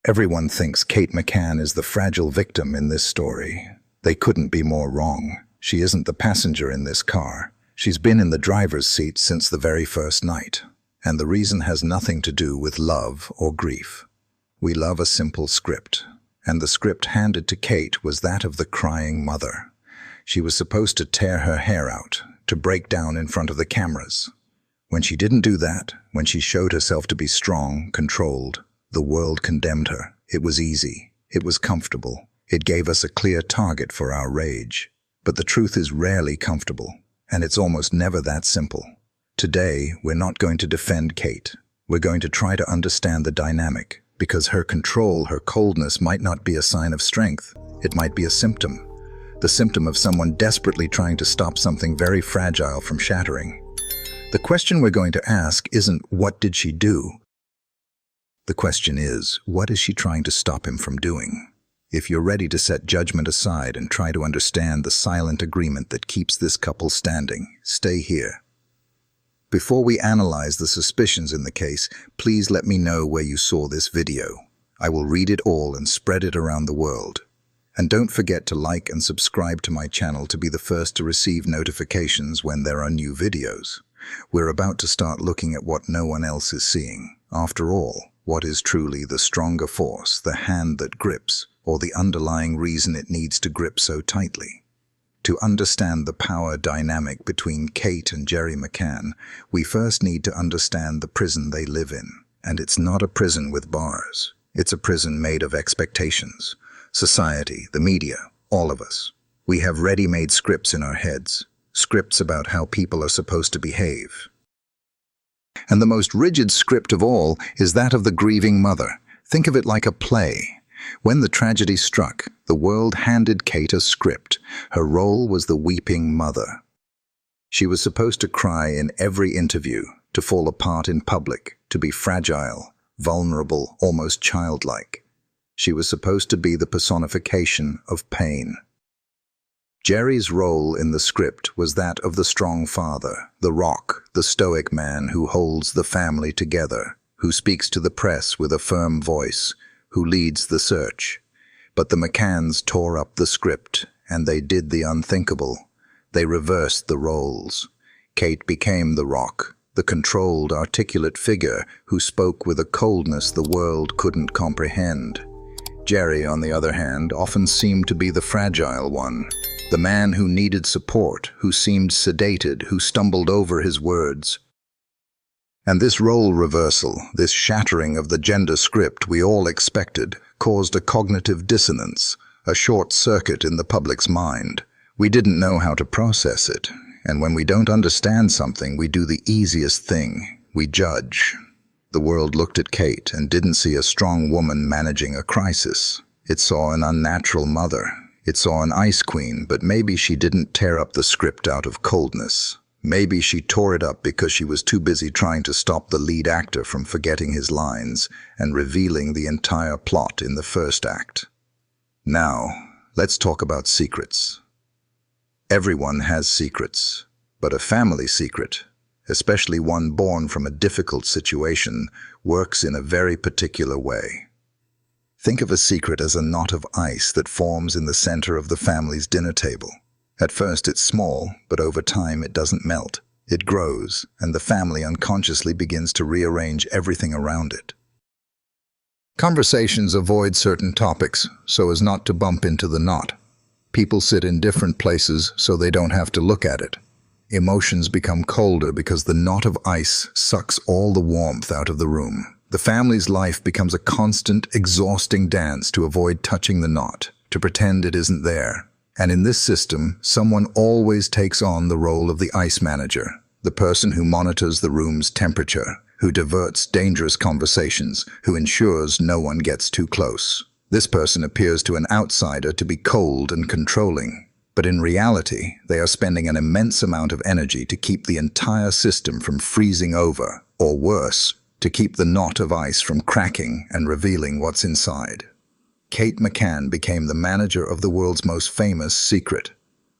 Everyone thinks Kate McCann is the fragile victim in this story. They couldn't be more wrong. She isn't the passenger in this car. She's been in the driver's seat since the very first night. And the reason has nothing to do with love or grief. We love a simple script. And the script handed to Kate was that of the crying mother. She was supposed to tear her hair out, to break down in front of the cameras. When she didn't do that, when she showed herself to be strong, controlled, the world condemned her. It was easy. It was comfortable. It gave us a clear target for our rage. But the truth is rarely comfortable, and it's almost never that simple. Today, we're not going to defend Kate. We're going to try to understand the dynamic, because her control, her coldness might not be a sign of strength. It might be a symptom. The symptom of someone desperately trying to stop something very fragile from shattering. The question we're going to ask isn't, what did she do? The question is, what is she trying to stop him from doing? If you're ready to set judgment aside and try to understand the silent agreement that keeps this couple standing, stay here. Before we analyze the suspicions in the case, please let me know where you saw this video. I will read it all and spread it around the world. And don't forget to like and subscribe to my channel to be the first to receive notifications when there are new videos. We're about to start looking at what no one else is seeing. After all, what is truly the stronger force, the hand that grips, or the underlying reason it needs to grip so tightly? To understand the power dynamic between Kate and Gerry McCann, we first need to understand the prison they live in. And it's not a prison with bars. It's a prison made of expectations. Society, the media, all of us. We have ready-made scripts in our heads, scripts about how people are supposed to behave. And the most rigid script of all is that of the grieving mother. Think of it like a play. When the tragedy struck, the world handed Kate a script. Her role was the weeping mother. She was supposed to cry in every interview, to fall apart in public, to be fragile, vulnerable, almost childlike. She was supposed to be the personification of pain. Gerry's role in the script was that of the strong father, the rock, the stoic man who holds the family together, who speaks to the press with a firm voice, who leads the search. But the McCanns tore up the script, and they did the unthinkable. They reversed the roles. Kate became the rock, the controlled, articulate figure who spoke with a coldness the world couldn't comprehend. Gerry, on the other hand, often seemed to be the fragile one, the man who needed support, who seemed sedated, who stumbled over his words. And this role reversal, this shattering of the gender script we all expected, caused a cognitive dissonance, a short circuit in the public's mind. We didn't know how to process it, and when we don't understand something, we do the easiest thing: we judge. The world looked at Kate and didn't see a strong woman managing a crisis. It saw an unnatural mother. It saw an ice queen, but maybe she didn't tear up the script out of coldness. Maybe she tore it up because she was too busy trying to stop the lead actor from forgetting his lines and revealing the entire plot in the first act. Now, let's talk about secrets. Everyone has secrets, but a family secret, especially one born from a difficult situation, works in a very particular way. Think of a secret as a knot of ice that forms in the center of the family's dinner table. At first it's small, but over time it doesn't melt. It grows, and the family unconsciously begins to rearrange everything around it. Conversations avoid certain topics so as not to bump into the knot. People sit in different places so they don't have to look at it. Emotions become colder because the knot of ice sucks all the warmth out of the room. The family's life becomes a constant, exhausting dance to avoid touching the knot, to pretend it isn't there. And in this system, someone always takes on the role of the ice manager, the person who monitors the room's temperature, who diverts dangerous conversations, who ensures no one gets too close. This person appears to an outsider to be cold and controlling. But in reality, they are spending an immense amount of energy to keep the entire system from freezing over, or worse, to keep the knot of ice from cracking and revealing what's inside. Kate McCann became the manager of the world's most famous secret.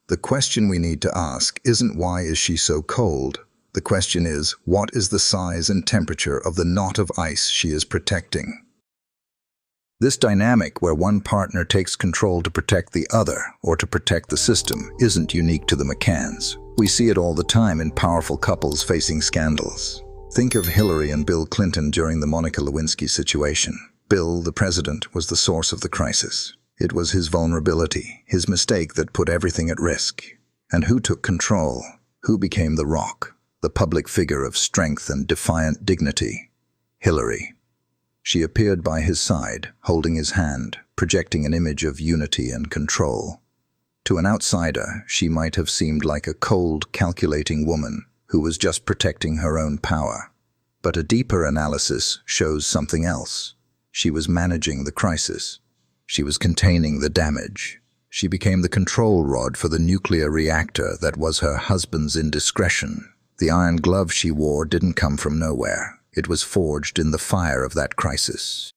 The question we need to ask isn't why is she so cold? The question is, what is the size and temperature of the knot of ice she is protecting? This dynamic where one partner takes control to protect the other or to protect the system isn't unique to the McCanns. We see it all the time in powerful couples facing scandals. Think of Hillary and Bill Clinton during the Monica Lewinsky situation. Bill, the president, was the source of the crisis. It was his vulnerability, his mistake that put everything at risk. And who took control? Who became the rock, the public figure of strength and defiant dignity? Hillary. She appeared by his side, holding his hand, projecting an image of unity and control. To an outsider, she might have seemed like a cold, calculating woman who was just protecting her own power. But a deeper analysis shows something else. She was managing the crisis. She was containing the damage. She became the control rod for the nuclear reactor that was her husband's indiscretion. The iron glove she wore didn't come from nowhere. It was forged in the fire of that crisis.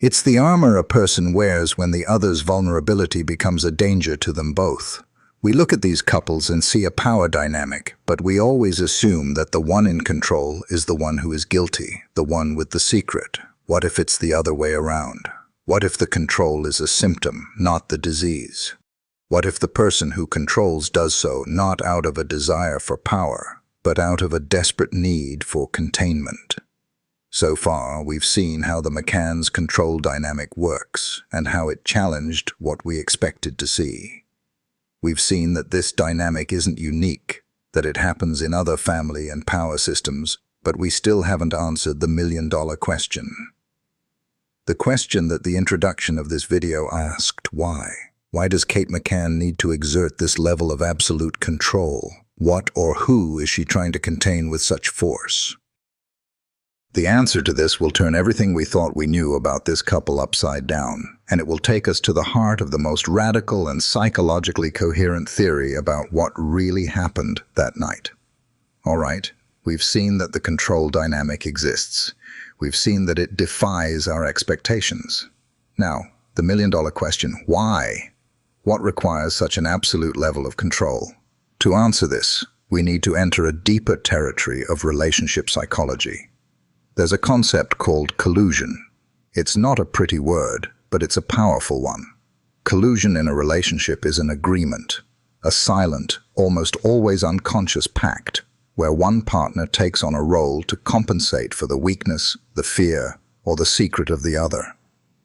It's the armor a person wears when the other's vulnerability becomes a danger to them both. We look at these couples and see a power dynamic, but we always assume that the one in control is the one who is guilty, the one with the secret. What if it's the other way around? What if the control is a symptom, not the disease? What if the person who controls does so not out of a desire for power, but out of a desperate need for containment? So far, we've seen how the McCann's control dynamic works and how it challenged what we expected to see. We've seen that this dynamic isn't unique, that it happens in other family and power systems, but we still haven't answered the million-dollar question. The question that the introduction of this video asked: why? Why does Kate McCann need to exert this level of absolute control? What or who is she trying to contain with such force? The answer to this will turn everything we thought we knew about this couple upside down, and it will take us to the heart of the most radical and psychologically coherent theory about what really happened that night. All right, we've seen that the control dynamic exists. We've seen that it defies our expectations. Now, the million-dollar question: why? What requires such an absolute level of control? To answer this, we need to enter a deeper territory of relationship psychology. There's a concept called collusion. It's not a pretty word, but it's a powerful one. Collusion in a relationship is an agreement, a silent, almost always unconscious pact, where one partner takes on a role to compensate for the weakness, the fear, or the secret of the other.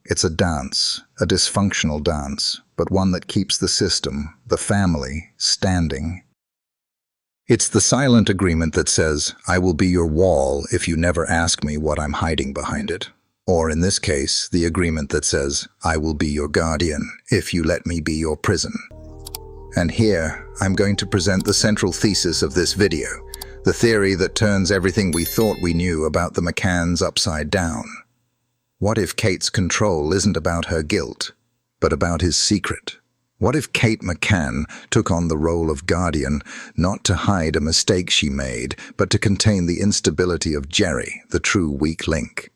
It's a dance, a dysfunctional dance, but one that keeps the system, the family, standing. It's the silent agreement that says, "I will be your wall if you never ask me what I'm hiding behind it." Or in this case, the agreement that says, "I will be your guardian if you let me be your prison." And here, I'm going to present the central thesis of this video, the theory that turns everything we thought we knew about the McCanns upside down. What if Kate's control isn't about her guilt, but about his secret? What if Kate McCann took on the role of guardian, not to hide a mistake she made, but to contain the instability of Gerry, the true weak link?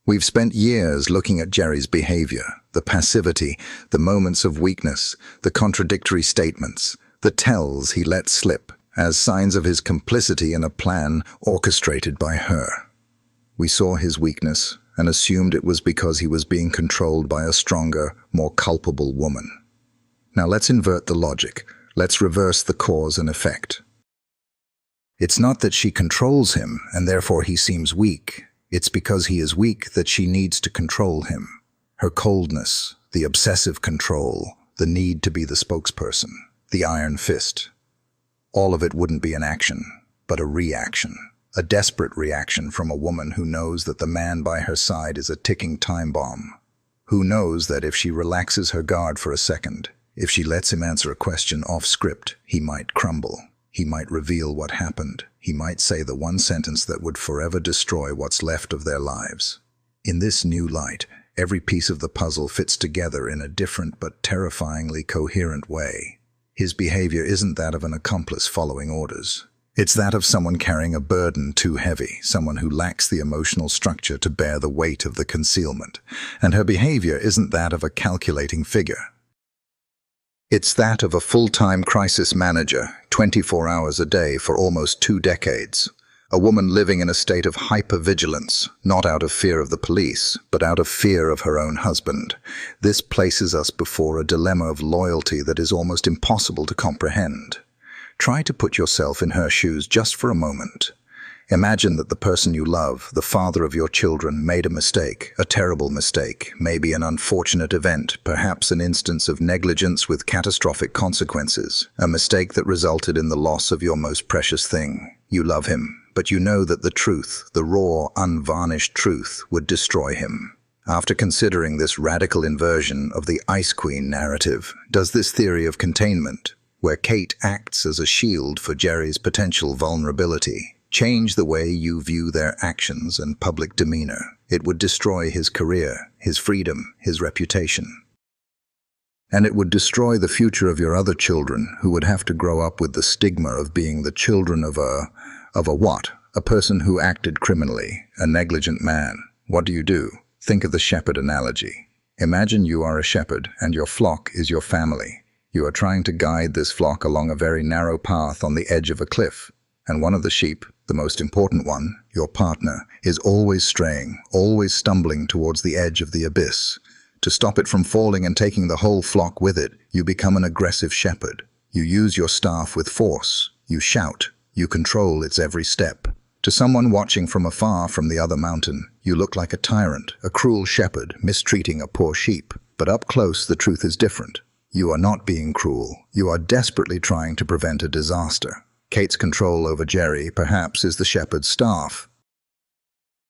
We've spent years looking at Gerry's behavior, the passivity, the moments of weakness, the contradictory statements, the tells he let slip, as signs of his complicity in a plan orchestrated by her. We saw his weakness and assumed it was because he was being controlled by a stronger, more culpable woman. Now let's invert the logic. Let's reverse the cause and effect. It's not that she controls him and therefore he seems weak. It's because he is weak that she needs to control him. Her coldness, the obsessive control, the need to be the spokesperson, the iron fist. All of it wouldn't be an action, but a reaction. A desperate reaction from a woman who knows that the man by her side is a ticking time bomb. Who knows that if she relaxes her guard for a second, if she lets him answer a question off script, he might crumble. He might reveal what happened. He might say the one sentence that would forever destroy what's left of their lives. In this new light, every piece of the puzzle fits together in a different but terrifyingly coherent way. His behavior isn't that of an accomplice following orders. It's that of someone carrying a burden too heavy, someone who lacks the emotional structure to bear the weight of the concealment. And her behavior isn't that of a calculating figure. It's that of a full-time crisis manager, 24 hours a day for almost 2 decades. A woman living in a state of hypervigilance, not out of fear of the police, but out of fear of her own husband. This places us before a dilemma of loyalty that is almost impossible to comprehend. Try to put yourself in her shoes just for a moment. Imagine that the person you love, the father of your children, made a mistake, a terrible mistake, maybe an unfortunate event, perhaps an instance of negligence with catastrophic consequences, a mistake that resulted in the loss of your most precious thing. You love him, but you know that the truth, the raw, unvarnished truth, would destroy him. After considering this radical inversion of the Ice Queen narrative, does this theory of containment, where Kate acts as a shield for Gerry's potential vulnerability, change the way you view their actions and public demeanor? It would destroy his career, his freedom, his reputation. And it would destroy the future of your other children, who would have to grow up with the stigma of being the children of a what? A person who acted criminally, a negligent man. What do? Think of the shepherd analogy. Imagine you are a shepherd and your flock is your family. You are trying to guide this flock along a very narrow path on the edge of a cliff. And one of the sheep, the most important one, your partner, is always straying, always stumbling towards the edge of the abyss. To stop it from falling and taking the whole flock with it, you become an aggressive shepherd. You use your staff with force. You shout. You control its every step. To someone watching from afar from the other mountain, you look like a tyrant, a cruel shepherd, mistreating a poor sheep. But up close, the truth is different. You are not being cruel. You are desperately trying to prevent a disaster. Kate's control over Gerry, perhaps, is the shepherd's staff.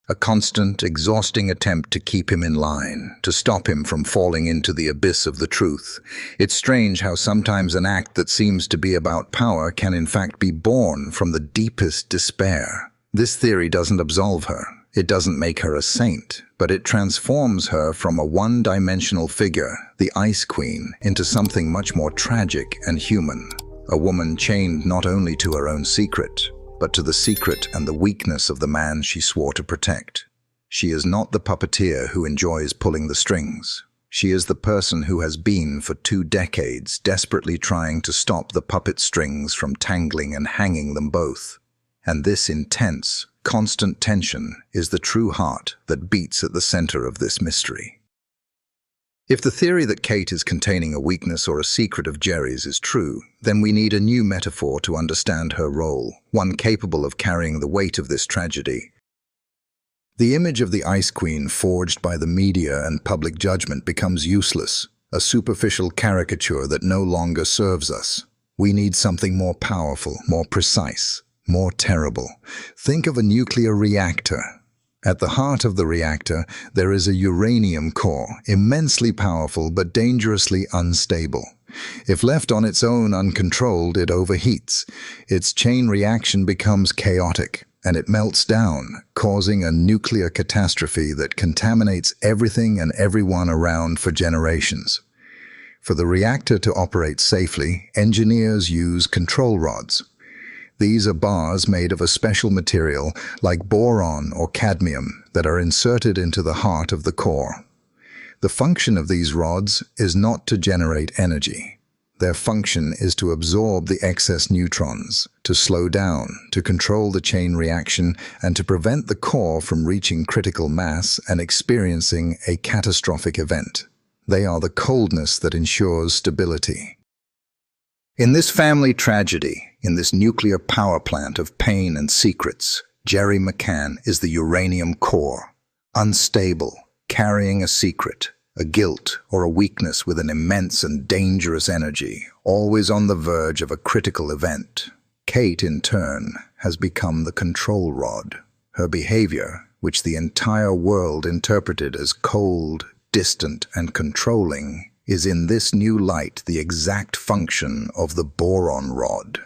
A constant, exhausting attempt to keep him in line, to stop him from falling into the abyss of the truth. It's strange how sometimes an act that seems to be about power can in fact be born from the deepest despair. This theory doesn't absolve her. It doesn't make her a saint, but it transforms her from a one-dimensional figure, the Ice Queen, into something much more tragic and human. A woman chained not only to her own secret, but to the secret and the weakness of the man she swore to protect. She is not the puppeteer who enjoys pulling the strings. She is the person who has been for 2 decades desperately trying to stop the puppet strings from tangling and hanging them both. And this intense, constant tension is the true heart that beats at the center of this mystery. If the theory that Kate is containing a weakness or a secret of Gerry's is true, then we need a new metaphor to understand her role, one capable of carrying the weight of this tragedy. The image of the Ice Queen forged by the media and public judgment becomes useless, a superficial caricature that no longer serves us. We need something more powerful, more precise, more terrible. Think of a nuclear reactor. At the heart of the reactor, there is a uranium core, immensely powerful but dangerously unstable. If left on its own uncontrolled, it overheats. Its chain reaction becomes chaotic, and it melts down, causing a nuclear catastrophe that contaminates everything and everyone around for generations. For the reactor to operate safely, engineers use control rods. These are bars made of a special material like boron or cadmium that are inserted into the heart of the core. The function of these rods is not to generate energy. Their function is to absorb the excess neutrons, to slow down, to control the chain reaction, and to prevent the core from reaching critical mass and experiencing a catastrophic event. They are the coldness that ensures stability. In this family tragedy, in this nuclear power plant of pain and secrets, Gerry McCann is the uranium core, unstable, carrying a secret, a guilt or a weakness with an immense and dangerous energy, always on the verge of a critical event. Kate, in turn, has become the control rod. Her behavior, which the entire world interpreted as cold, distant, and controlling, is in this new light the exact function of the boron rod.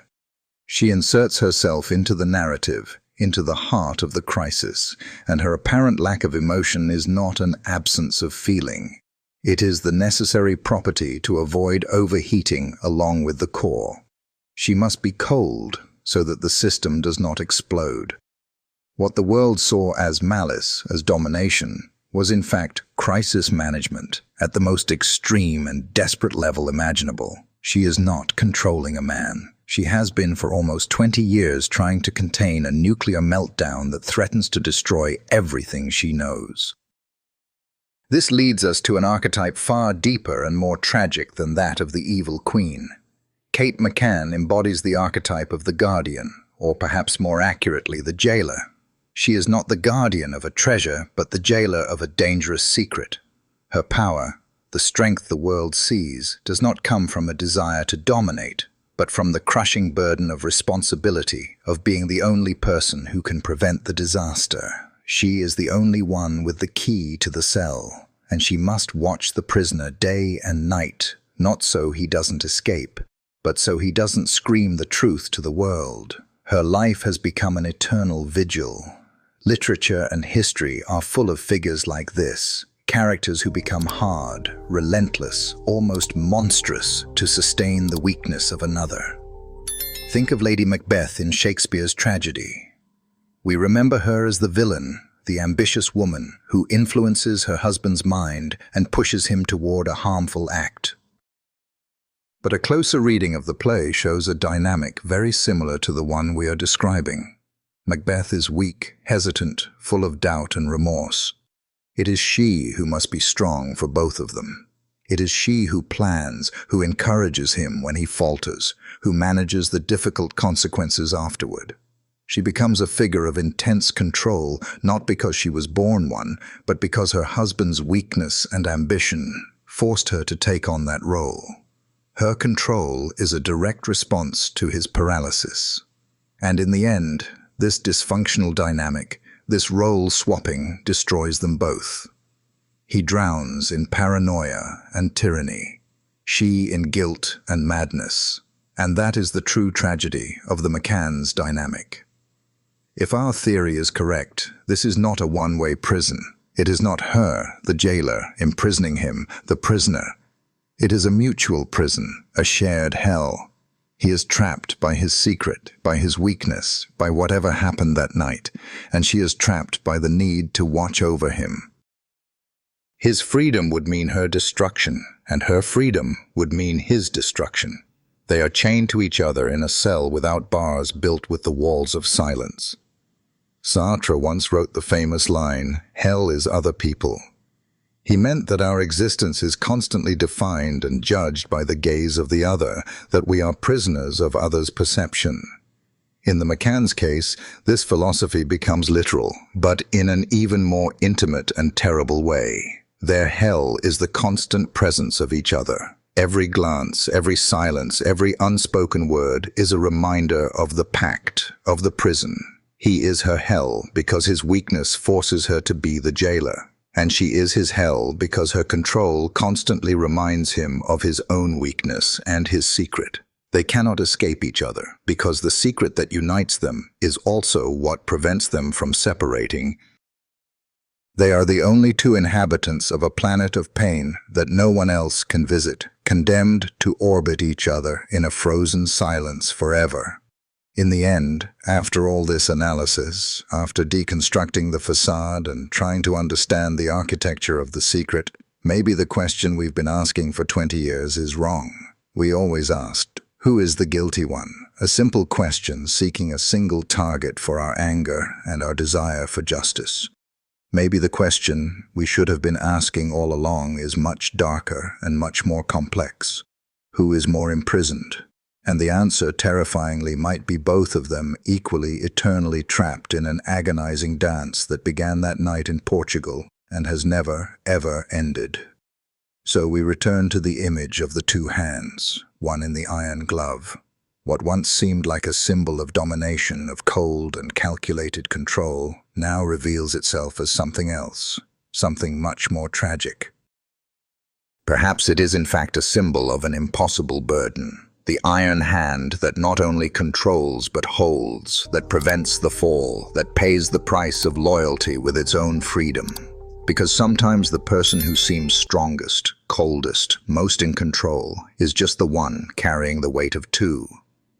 She inserts herself into the narrative, into the heart of the crisis, and her apparent lack of emotion is not an absence of feeling. It is the necessary property to avoid overheating along with the core. She must be cold so that the system does not explode. What the world saw as malice, as domination, was in fact crisis management at the most extreme and desperate level imaginable. She is not controlling a man. She has been for almost 20 years trying to contain a nuclear meltdown that threatens to destroy everything she knows. This leads us to an archetype far deeper and more tragic than that of the evil queen. Kate McCann embodies the archetype of the guardian, or perhaps more accurately, the jailer. She is not the guardian of a treasure, but the jailer of a dangerous secret. Her power, the strength the world sees, does not come from a desire to dominate, but from the crushing burden of responsibility, of being the only person who can prevent the disaster. She is the only one with the key to the cell, and she must watch the prisoner day and night, not so he doesn't escape, but so he doesn't scream the truth to the world. Her life has become an eternal vigil. Literature and history are full of figures like this, characters who become hard, relentless, almost monstrous to sustain the weakness of another. Think of Lady Macbeth in Shakespeare's tragedy. We remember her as the villain, the ambitious woman who influences her husband's mind and pushes him toward a harmful act. But a closer reading of the play shows a dynamic very similar to the one we are describing. Macbeth is weak, hesitant, full of doubt and remorse. It is she who must be strong for both of them. It is she who plans, who encourages him when he falters, who manages the difficult consequences afterward. She becomes a figure of intense control, not because she was born one, but because her husband's weakness and ambition forced her to take on that role. Her control is a direct response to his paralysis. And in the end, this dysfunctional dynamic, this role-swapping, destroys them both. He drowns in paranoia and tyranny, she in guilt and madness, and that is the true tragedy of the McCann's dynamic. If our theory is correct, this is not a one-way prison. It is not her, the jailer, imprisoning him, the prisoner. It is a mutual prison, a shared hell. He is trapped by his secret, by his weakness, by whatever happened that night, and she is trapped by the need to watch over him. His freedom would mean her destruction, and her freedom would mean his destruction. They are chained to each other in a cell without bars built with the walls of silence. Sartre once wrote the famous line, "Hell is other people." He meant that our existence is constantly defined and judged by the gaze of the other, that we are prisoners of others' perception. In the McCann's case, this philosophy becomes literal, but in an even more intimate and terrible way. Their hell is the constant presence of each other. Every glance, every silence, every unspoken word is a reminder of the pact, of the prison. He is her hell because his weakness forces her to be the jailer. And she is his hell because her control constantly reminds him of his own weakness and his secret. They cannot escape each other because the secret that unites them is also what prevents them from separating. They are the only two inhabitants of a planet of pain that no one else can visit, condemned to orbit each other in a frozen silence forever. In the end, after all this analysis, after deconstructing the facade and trying to understand the architecture of the secret, maybe the question we've been asking for 20 years is wrong. We always asked, who is the guilty one? A simple question seeking a single target for our anger and our desire for justice. Maybe the question we should have been asking all along is much darker and much more complex. Who is more imprisoned? And the answer, terrifyingly, might be both of them equally eternally trapped in an agonizing dance that began that night in Portugal and has never, ever ended. So we return to the image of the two hands, one in the iron glove. What once seemed like a symbol of domination, of cold and calculated control, now reveals itself as something else, something much more tragic. Perhaps it is in fact a symbol of an impossible burden. The iron hand that not only controls but holds, that prevents the fall, that pays the price of loyalty with its own freedom. Because sometimes the person who seems strongest, coldest, most in control is just the one carrying the weight of two.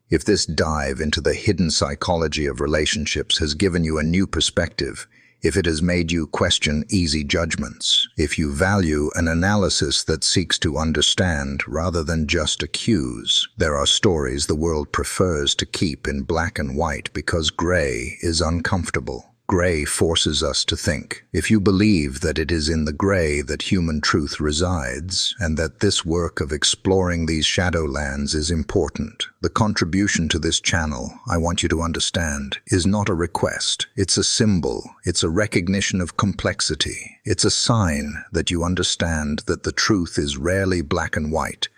If this dive into the hidden psychology of relationships has given you a new perspective, if it has made you question easy judgments, if you value an analysis that seeks to understand rather than just accuse. There are stories the world prefers to keep in black and white because gray is uncomfortable. Gray forces us to think. If you believe that it is in the gray that human truth resides, and that this work of exploring these shadowlands is important, the contribution to this channel, I want you to understand, is not a request. It's a symbol. It's a recognition of complexity. It's a sign that you understand that the truth is rarely black and white.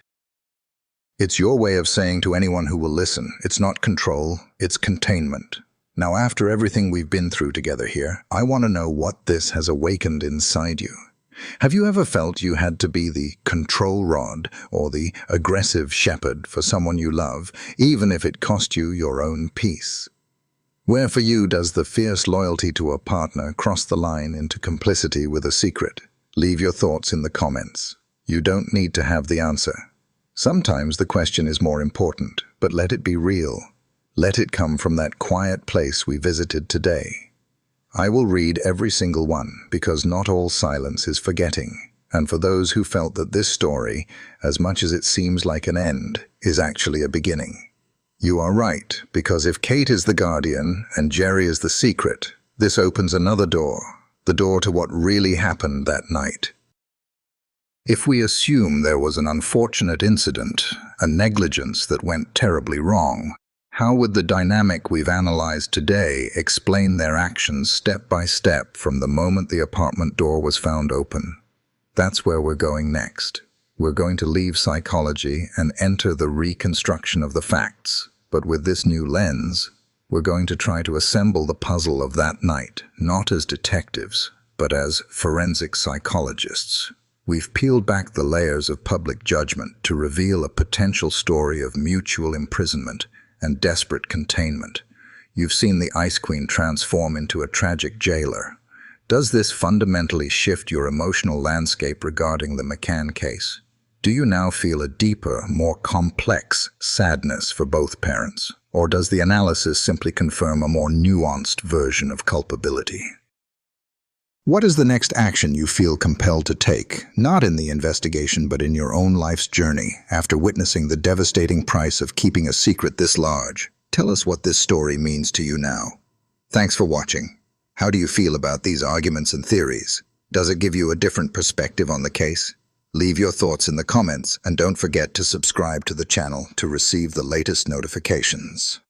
It's your way of saying to anyone who will listen, it's not control, it's containment. Now, after everything we've been through together here, I want to know what this has awakened inside you. Have you ever felt you had to be the control rod or the aggressive shepherd for someone you love, even if it cost you your own peace? Where for you does the fierce loyalty to a partner cross the line into complicity with a secret? Leave your thoughts in the comments. You don't need to have the answer. Sometimes the question is more important, but let it be real. Let it come from that quiet place we visited today. I will read every single one, because not all silence is forgetting. And for those who felt that this story, as much as it seems like an end, is actually a beginning. You are right, because if Kate is the guardian and Gerry is the secret, this opens another door, the door to what really happened that night. If we assume there was an unfortunate incident, a negligence that went terribly wrong, how would the dynamic we've analyzed today explain their actions step by step from the moment the apartment door was found open? That's where we're going next. We're going to leave psychology and enter the reconstruction of the facts. But with this new lens, we're going to try to assemble the puzzle of that night, not as detectives, but as forensic psychologists. We've peeled back the layers of public judgment to reveal a potential story of mutual imprisonment and desperate containment. You've seen the Ice Queen transform into a tragic jailer. Does this fundamentally shift your emotional landscape regarding the McCann case? Do you now feel a deeper, more complex sadness for both parents? Or does the analysis simply confirm a more nuanced version of culpability? What is the next action you feel compelled to take, not in the investigation but in your own life's journey, after witnessing the devastating price of keeping a secret this large? Tell us what this story means to you now. Thanks for watching. How do you feel about these arguments and theories? Does it give you a different perspective on the case? Leave your thoughts in the comments and don't forget to subscribe to the channel to receive the latest notifications.